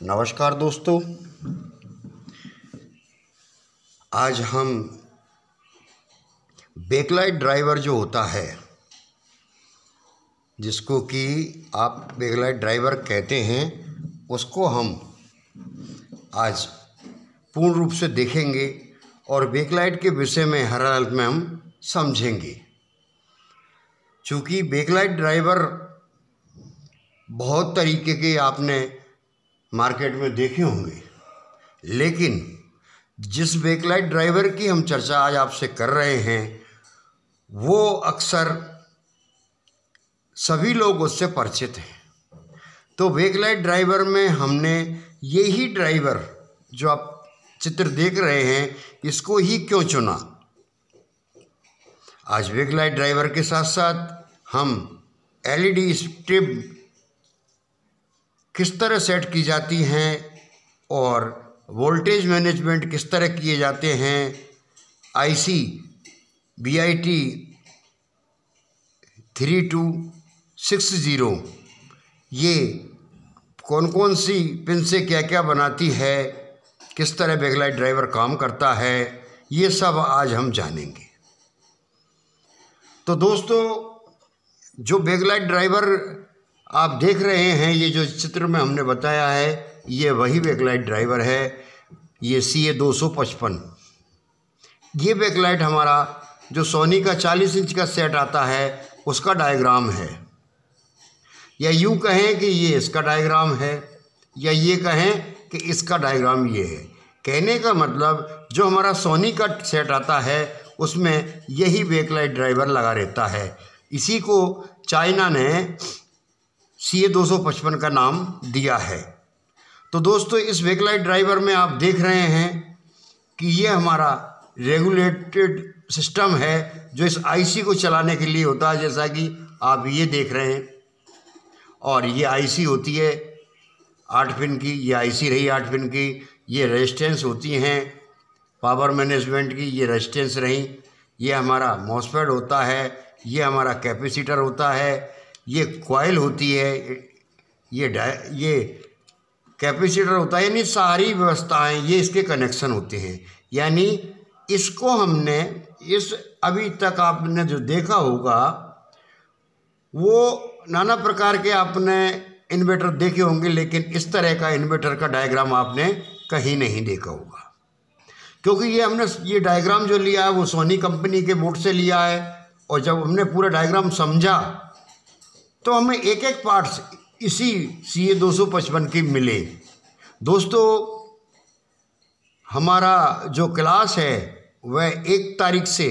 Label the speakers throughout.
Speaker 1: नमस्कार दोस्तों, आज हम बैकलाइट ड्राइवर जो होता है, जिसको कि आप बैकलाइट ड्राइवर कहते हैं, उसको हम आज पूर्ण रूप से देखेंगे और बैकलाइट के विषय में हर हालत में हम समझेंगे। चूँकि बैकलाइट ड्राइवर बहुत तरीके के आपने मार्केट में देखे होंगे, लेकिन जिस बैकलाइट ड्राइवर की हम चर्चा आज आपसे कर रहे हैं वो अक्सर सभी लोग उससे परिचित हैं। तो बैकलाइट ड्राइवर में हमने यही ड्राइवर जो आप चित्र देख रहे हैं, इसको ही क्यों चुना। आज बैकलाइट ड्राइवर के साथ साथ हम एलईडी स्ट्रिप किस तरह सेट की जाती हैं और वोल्टेज मैनेजमेंट किस तरह किए जाते हैं, आईसी BIT 3260 ये कौन कौन सी पिन से क्या क्या बनाती है, किस तरह बैकलाइट ड्राइवर काम करता है, ये सब आज हम जानेंगे। तो दोस्तों, जो बैकलाइट ड्राइवर आप देख रहे हैं, ये जो चित्र में हमने बताया है, ये वही बैकलाइट ड्राइवर है। ये CA 255 ये बैकलाइट हमारा जो सोनी का 40 इंच का सेट आता है उसका डायग्राम है, या यूँ कहें कि ये इसका डायग्राम है, या ये कहें कि इसका डायग्राम ये है। कहने का मतलब जो हमारा सोनी का सेट आता है उसमें यही बैकलाइट ड्राइवर लगा रहता है। इसी को चाइना ने CA 255 का नाम दिया है। तो दोस्तों, इस बैकलाइट ड्राइवर में आप देख रहे हैं कि ये हमारा रेगुलेटेड सिस्टम है जो इस आईसी को चलाने के लिए होता है, जैसा कि आप ये देख रहे हैं। और ये आईसी होती है 8 पिन की, ये आईसी रही 8 पिन की। ये रेजिस्टेंस होती हैं पावर मैनेजमेंट की, ये रेजिस्टेंस रही। ये हमारा मॉसफेट होता है, ये हमारा कैपेसिटर होता है, ये कॉइल होती है, ये कैपेसिटर होता है। यानी सारी व्यवस्थाएं ये इसके कनेक्शन होते हैं। यानी इसको हमने अभी तक आपने जो देखा होगा वो नाना प्रकार के आपने इन्वर्टर देखे होंगे, लेकिन इस तरह का इन्वर्टर का डायग्राम आपने कहीं नहीं देखा होगा, क्योंकि ये हमने ये डायग्राम जो लिया है वो सोनी कंपनी के बोर्ड से लिया है। और जब हमने पूरा डायग्राम समझा तो हमें एक एक पार्ट्स इसी CA 255 की मिले। दोस्तों, हमारा जो क्लास है वह 1 तारीख से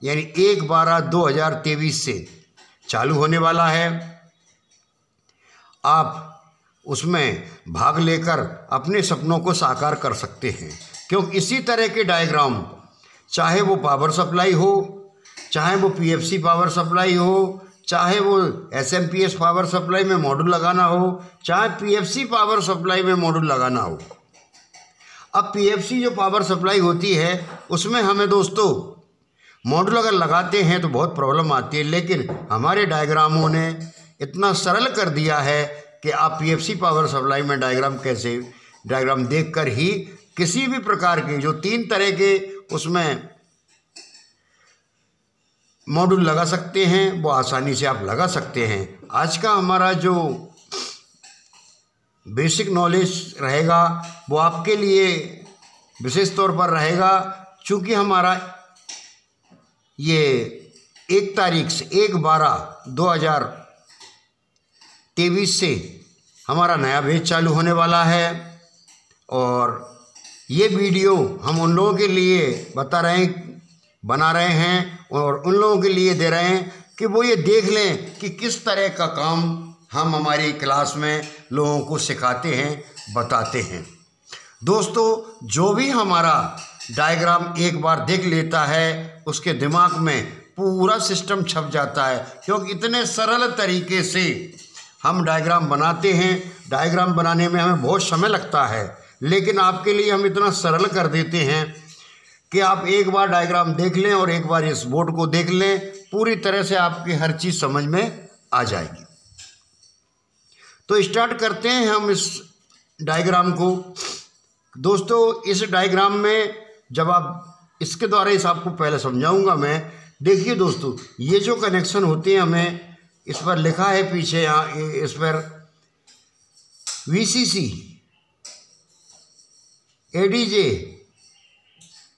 Speaker 1: यानी 1/12/2023 से चालू होने वाला है। आप उसमें भाग लेकर अपने सपनों को साकार कर सकते हैं, क्योंकि इसी तरह के डायग्राम, चाहे वो पावर सप्लाई हो, चाहे वो PFC पावर सप्लाई हो, चाहे वो SMPS पावर सप्लाई में मॉड्यूल लगाना हो, चाहे PFC पावर सप्लाई में मॉड्यूल लगाना हो। अब PFC जो पावर सप्लाई होती है उसमें हमें दोस्तों मॉड्यूल अगर लगाते हैं तो बहुत प्रॉब्लम आती है, लेकिन हमारे डायग्रामों ने इतना सरल कर दिया है कि आप PFC पावर सप्लाई में डायग्राम देखकर ही किसी भी प्रकार के जो 3 तरह के उसमें मॉड्यूल लगा सकते हैं, वो आसानी से आप लगा सकते हैं। आज का हमारा जो बेसिक नॉलेज रहेगा वो आपके लिए विशेष तौर पर रहेगा, चूँकि हमारा ये 1 तारीख से 1/12/2023 से हमारा नया बैच चालू होने वाला है। और ये वीडियो हम उन लोगों के लिए बना रहे हैं और उन लोगों के लिए दे रहे हैं कि वो ये देख लें कि किस तरह का काम हम हमारी क्लास में लोगों को सिखाते हैं, बताते हैं। दोस्तों, जो भी हमारा डायग्राम एक बार देख लेता है उसके दिमाग में पूरा सिस्टम छप जाता है, क्योंकि इतने सरल तरीके से हम डायग्राम बनाते हैं। डायग्राम बनाने में हमें बहुत समय लगता है, लेकिन आपके लिए हम इतना सरल कर देते हैं कि आप एक बार डायग्राम देख लें और एक बार इस बोर्ड को देख लें, पूरी तरह से आपकी हर चीज़ समझ में आ जाएगी। तो स्टार्ट करते हैं हम इस डायग्राम को। दोस्तों इस डायग्राम में जब आप इसके द्वारा इस आपको पहले समझाऊंगा मैं। देखिए दोस्तों, ये जो कनेक्शन होते हैं हमें इस पर लिखा है पीछे, यहाँ इस पर VCC, ADJ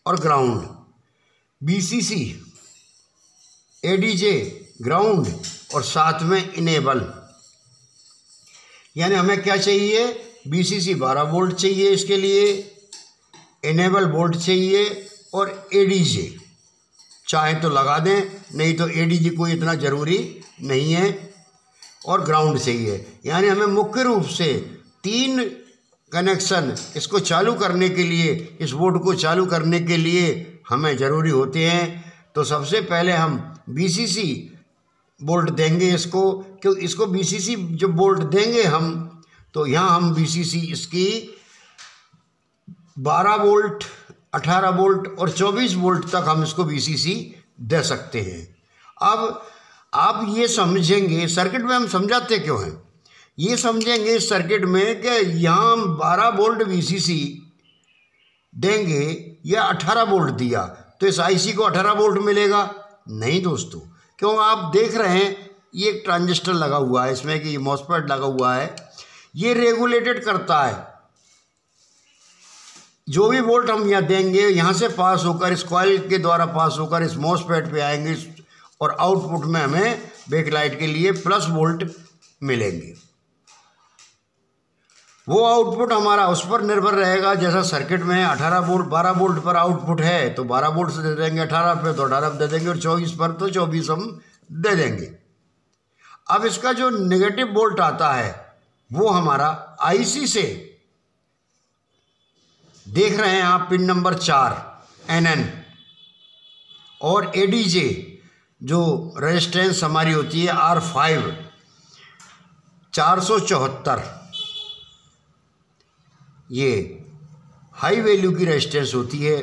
Speaker 1: और ग्राउंड। VCC, ADJ, ग्राउंड और साथ में इनेबल। यानी हमें क्या चाहिए, VCC 12 वोल्ट चाहिए इसके लिए, इनेबल वोल्ट चाहिए और ADJ चाहे तो लगा दें, नहीं तो ADJ कोई इतना ज़रूरी नहीं है, और ग्राउंड चाहिए। यानी हमें मुख्य रूप से 3 कनेक्शन इसको चालू करने के लिए, इस बोर्ड को चालू करने के लिए हमें ज़रूरी होते हैं। तो सबसे पहले हम VCC बोल्ट देंगे इसको, क्योंकि इसको VCC जो बोल्ट देंगे हम, तो यहाँ हम VCC इसकी 12 वोल्ट, 18 वोल्ट और 24 वोल्ट तक हम इसको VCC दे सकते हैं। अब आप ये समझेंगे, सर्किट में हम समझाते क्यों हैं, ये समझेंगे इस सर्किट में कि यहाँ हम 12 वोल्ट VCC देंगे या 18 वोल्ट दिया तो इस IC को 18 वोल्ट मिलेगा? नहीं दोस्तों, क्यों, आप देख रहे हैं ये एक ट्रांजिस्टर लगा हुआ है इसमें, कि ये मॉसफेट लगा हुआ है, ये रेगुलेटेड करता है। जो भी वोल्ट हम यहाँ देंगे यहाँ से पास होकर इस कॉइल के द्वारा पास होकर इस मॉसफेट पे आएंगे और आउटपुट में हमें बैकलाइट के लिए प्लस वोल्ट मिलेंगे। वो आउटपुट हमारा उस पर निर्भर रहेगा, जैसा सर्किट में 18 वोल्ट 12 वोल्ट पर आउटपुट है तो 12 वोल्ट से दे देंगे, 18 पे तो 18 दे देंगे, और 24 पर तो 24 हम दे देंगे। अब इसका जो नेगेटिव वोल्ट आता है वो हमारा IC से, देख रहे हैं आप पिन नंबर 4 NN, और ADJ जो रेजिस्टेंस हमारी होती है R5 474, ये हाई वैल्यू की रेजिस्टेंस होती है,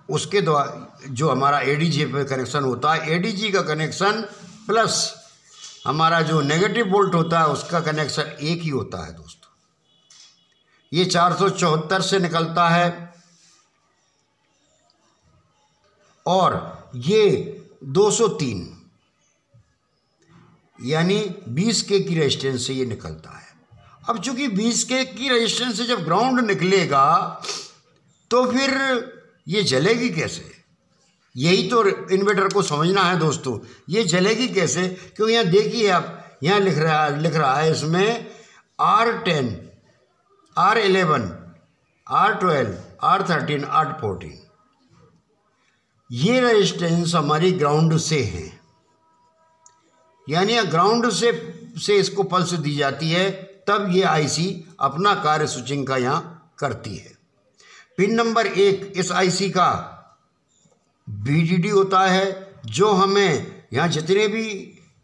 Speaker 1: उसके द्वारा जो हमारा ADJ पे कनेक्शन होता है, ADJ का कनेक्शन प्लस हमारा जो नेगेटिव वोल्ट होता है उसका कनेक्शन एक ही होता है दोस्तों। ये 474 से निकलता है और ये 203 यानी 20K की रेजिस्टेंस से ये निकलता है। अब चूंकि 20K की रेजिस्टेंस से जब ग्राउंड निकलेगा तो फिर ये जलेगी कैसे, यही तो इन्वर्टर को समझना है दोस्तों। ये जलेगी कैसे, क्योंकि यहाँ देखिए आप, यहाँ लिख रहा है इसमें R10, R11, R12, R13, R14, ये रेजिस्टेंस हमारी ग्राउंड से है। यानी ग्राउंड से इसको पल्स दी जाती है, तब ये IC अपना कार्य स्विचिंग का यहाँ करती है। पिन नंबर 1 इस IC का VDD होता है, जो हमें यहाँ जितने भी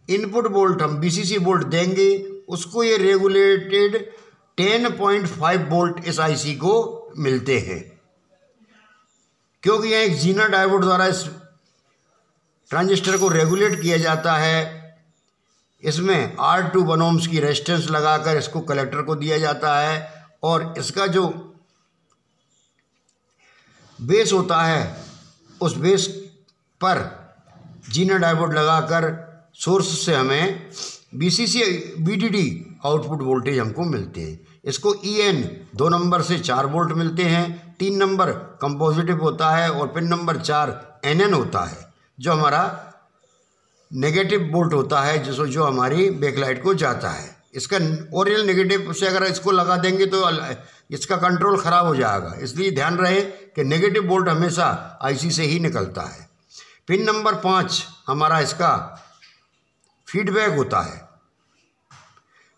Speaker 1: इनपुट वोल्ट हम VCC वोल्ट देंगे उसको ये रेगुलेटेड 10.5 वोल्ट इस IC को मिलते हैं, क्योंकि यहाँ एक जीना डायोड द्वारा इस ट्रांजिस्टर को रेगुलेट किया जाता है। इसमें R2 1 ohms की रेजिस्टेंस लगाकर इसको कलेक्टर को दिया जाता है, और इसका जो बेस होता है उस बेस पर जीना डायोड लगाकर सोर्स से हमें VCC VDD आउटपुट वोल्टेज हमको मिलते हैं। इसको EN 2 नंबर से 4 वोल्ट मिलते हैं, 3 नंबर कंपोजिटिव होता है और पिन नंबर 4 NN होता है, जो हमारा नेगेटिव वोल्ट होता है, जो हमारी बैकलाइट को जाता है। इसका ओरिजिनल नेगेटिव से अगर इसको लगा देंगे तो इसका कंट्रोल ख़राब हो जाएगा, इसलिए ध्यान रहे कि नेगेटिव वोल्ट हमेशा IC से ही निकलता है। पिन नंबर 5 हमारा इसका फीडबैक होता है।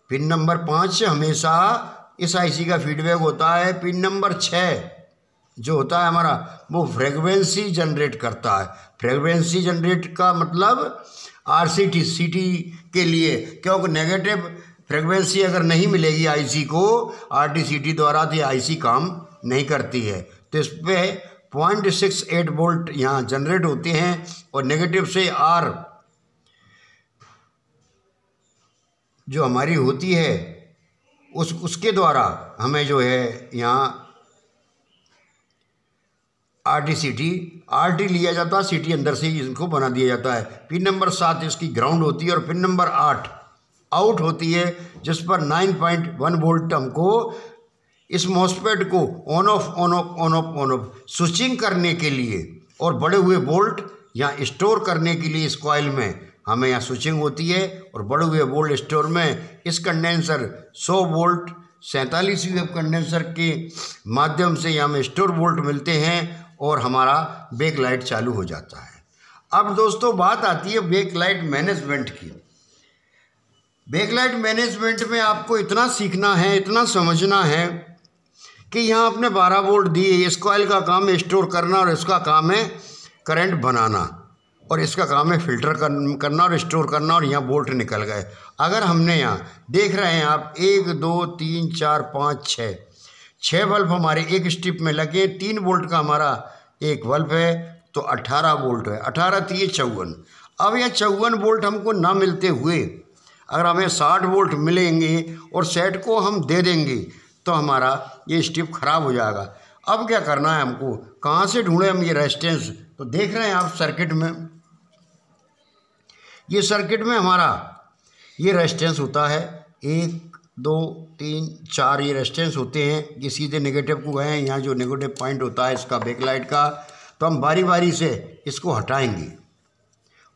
Speaker 1: पिन नंबर 5 हमेशा इस IC का फीडबैक होता है। पिन नंबर 6 जो होता है हमारा, वो फ्रीक्वेंसी जनरेट करता है। फ्रीक्वेंसी जनरेट का मतलब RCT के लिए, क्योंकि नेगेटिव फ्रीक्वेंसी अगर नहीं मिलेगी IC को RTCT द्वारा तो IC काम नहीं करती है। तो इस पर 0.68 वोल्ट यहाँ जनरेट होते हैं, और नेगेटिव से R जो हमारी होती है उसके द्वारा हमें जो है यहाँ RT लिया जाता है, CT अंदर से ही इनको बना दिया जाता है। पिन नंबर 7 इसकी ग्राउंड होती है और पिन नंबर 8 आउट होती है, जिस पर 9.1 वोल्ट हमको इस मॉसफेट को ऑन ऑफ स्विचिंग करने के लिए और बढ़े हुए वोल्ट यहाँ स्टोर करने के लिए इस कॉइल में हमें यहाँ स्विचिंग होती है और बढ़े हुए वोल्ट स्टोर में इस कंडेंसर 100 वोल्ट 47 वेव कंडेंसर के माध्यम से यहाँ में स्टोर वोल्ट मिलते हैं और हमारा बैकलाइट चालू हो जाता है। अब दोस्तों बात आती है बैकलाइट मैनेजमेंट की। बैकलाइट मैनेजमेंट में आपको इतना सीखना है, इतना समझना है कि यहाँ आपने 12 वोल्ट दिए, इस कॉइल का काम है स्टोर करना और इसका काम है करंट बनाना और इसका काम है फिल्टर करना और स्टोर करना और यहाँ वोल्ट निकल गए। अगर हमने यहाँ देख रहे हैं आप 1 2 3 4 5 6 बल्ब हमारे एक स्ट्रिप में लगे, 3 वोल्ट का हमारा एक बल्ब है तो 18 वोल्ट है, 18 3 54। अब यह 54 वोल्ट हमको ना मिलते हुए अगर हमें 60 वोल्ट मिलेंगे और सेट को हम दे देंगे तो हमारा ये स्ट्रिप खराब हो जाएगा। अब क्या करना है हमको, कहाँ से ढूंढें हम ये रेजिस्टेंस? तो देख रहे हैं आप सर्किट में, ये सर्किट में हमारा ये रेजिस्टेंस होता है 1 2 3 4 ये रेजिस्टेंस होते हैं। ये सीधे नेगेटिव को गए हैं, यहाँ जो नेगेटिव पॉइंट होता है इसका बैकलाइट का, तो हम बारी बारी से इसको हटाएंगे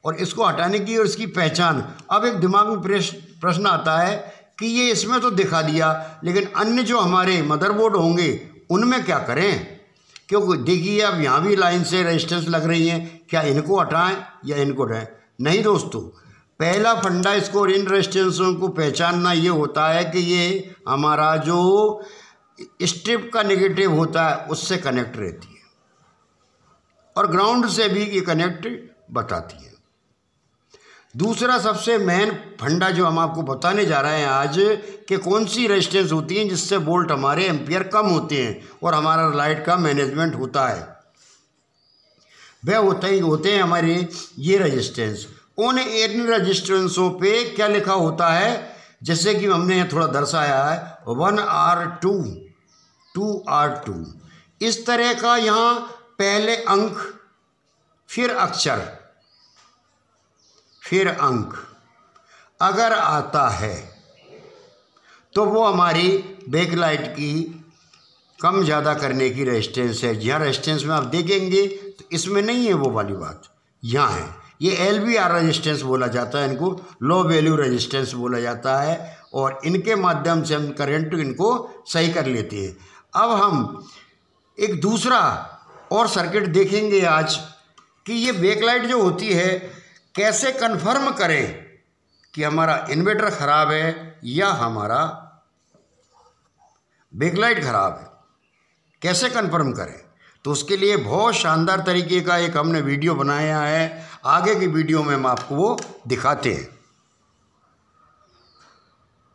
Speaker 1: और इसको हटाने की और इसकी पहचान। अब एक दिमाग में प्रश्न आता है कि ये इसमें तो दिखा दिया, लेकिन अन्य जो हमारे मदरबोर्ड होंगे उनमें क्या करें? क्योंकि देखिए अब यहाँ भी लाइन से रेजिस्टेंस लग रही हैं, क्या इनको हटाएं या इनको हटाएं? नहीं दोस्तों, पहला फंडा इसको इन रेजिस्टेंसों को पहचानना ये होता है कि ये हमारा जो स्ट्रिप का नेगेटिव होता है उससे कनेक्ट रहती है और ग्राउंड से भी ये कनेक्ट बताती है। दूसरा सबसे मेन फंडा जो हम आपको बताने जा रहे हैं आज कि कौन सी रेजिस्टेंस होती हैं जिससे वोल्ट हमारे एम्पियर कम होते हैं और हमारा लाइट का मैनेजमेंट होता है, वह होते हैं हमारे ये रेजिस्टेंस। उन इन रेजिस्टेंसों पे क्या लिखा होता है, जैसे कि हमने यहाँ थोड़ा दर्शाया है 1R2 2R2, इस तरह का यहाँ पहले अंक फिर अक्षर फिर अंक अगर आता है तो वो हमारी बैकलाइट की कम ज़्यादा करने की रेजिस्टेंस है। यहाँ रेजिस्टेंस में आप देखेंगे तो इसमें नहीं है वो वाली बात, यहाँ है। ये LVR रेजिस्टेंस बोला जाता है, इनको लो वैल्यू रेजिस्टेंस बोला जाता है और इनके माध्यम से हम करंट इनको सही कर लेते हैं। अब हम एक दूसरा और सर्किट देखेंगे आज कि ये बैकलाइट जो होती है कैसे कन्फर्म करें कि हमारा इन्वर्टर ख़राब है या हमारा बैकलाइट ख़राब है, कैसे कन्फर्म करें? तो उसके लिए बहुत शानदार तरीके का एक हमने वीडियो बनाया है, आगे की वीडियो में हम आपको वो दिखाते हैं।